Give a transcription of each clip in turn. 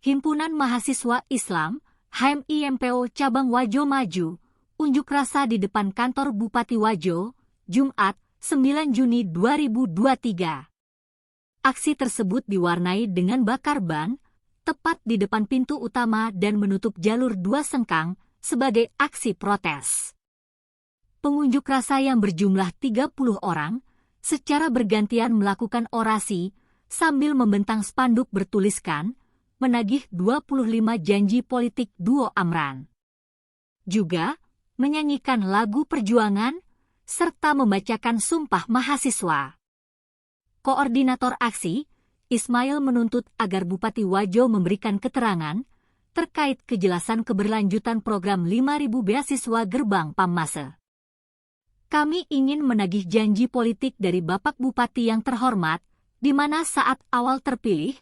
Himpunan Mahasiswa Islam, HMIMPO Cabang Wajo Maju, unjuk rasa di depan kantor Bupati Wajo, Jumat, 9 Juni 2023. Aksi tersebut diwarnai dengan bakar ban, tepat di depan pintu utama dan menutup jalur 2 sengkang sebagai aksi protes. Pengunjuk rasa yang berjumlah 30 orang, secara bergantian melakukan orasi sambil membentang spanduk bertuliskan, menagih 25 janji politik duo Amran. Juga menyanyikan lagu perjuangan, serta membacakan sumpah mahasiswa. Koordinator aksi, Ismail menuntut agar Bupati Wajo memberikan keterangan terkait kejelasan keberlanjutan program 5.000 beasiswa Gerbang Pammase. Kami ingin menagih janji politik dari Bapak Bupati yang terhormat, di mana saat awal terpilih,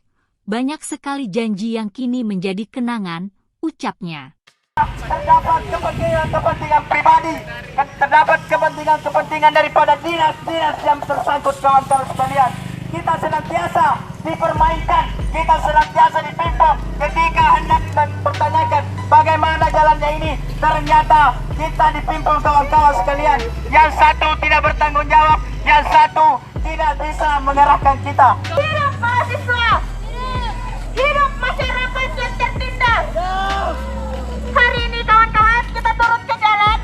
banyak sekali janji yang kini menjadi kenangan, ucapnya. Terdapat kepentingan pribadi, terdapat kepentingan daripada dinas-dinas yang tersangkut, kawan-kawan sekalian. Kita senantiasa dipermainkan, kita senantiasa dipimpin ketika hendak mempertanyakan bagaimana jalannya ini. Ternyata kita dipimpin, kawan-kawan sekalian. Yang satu tidak bertanggung jawab, yang satu tidak bisa mengerahkan kita. Hidup mahasiswa! Hidup masyarakat yang tertindas! Hari ini kawan-kawan kita turun ke jalan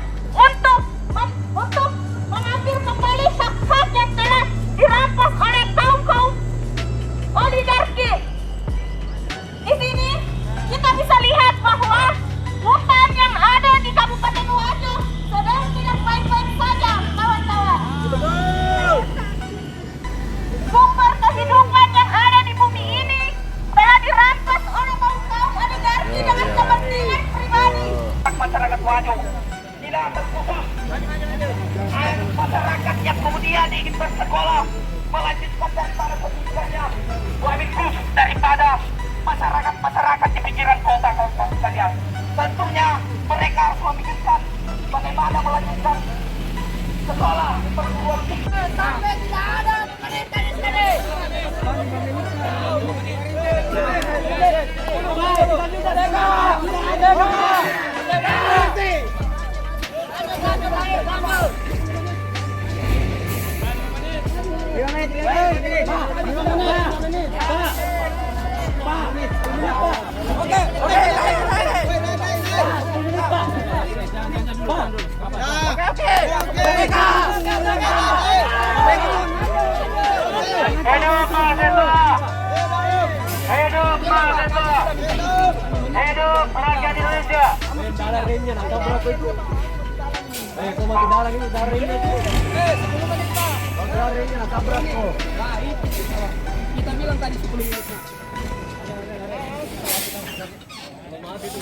untuk mengambil kembali hak-hak yang telah dirampas oleh kaum-kaum oligarki. Di sini kita bisa lihat bahwa hutan yang ada di Kabupaten Wajo sedang tidak baik-baik saja, kawan-kawan. Sumber kehidupan yang ada di bumi ini telah dirampas oleh kaum-kaum oligarki dengan kepentingan pribadi. Masyarakat Wajo tidak terkhusus masyarakat yang kemudian ingin bersekolah, melanjutkan daripada pendidikannya, lebih khusus daripada masyarakat di pinggiran kota, kawan-kawan sekalian. Tentunya mereka harus memikirkan bagaimana melanjutkan sekolah perguruan tinggi Sampai tidak ada pendidikan di sini. Hidup mahasiswa! Hidup mahasiswa! Hidup rakyat Indonesia! Darah remnya nak berapa itu? Kau mati darah ini, darah remnya itu. 10 menit Pak. Darah remnya nak berapa? Baik. Kita bilang tadi 10 menit. Maaf itu.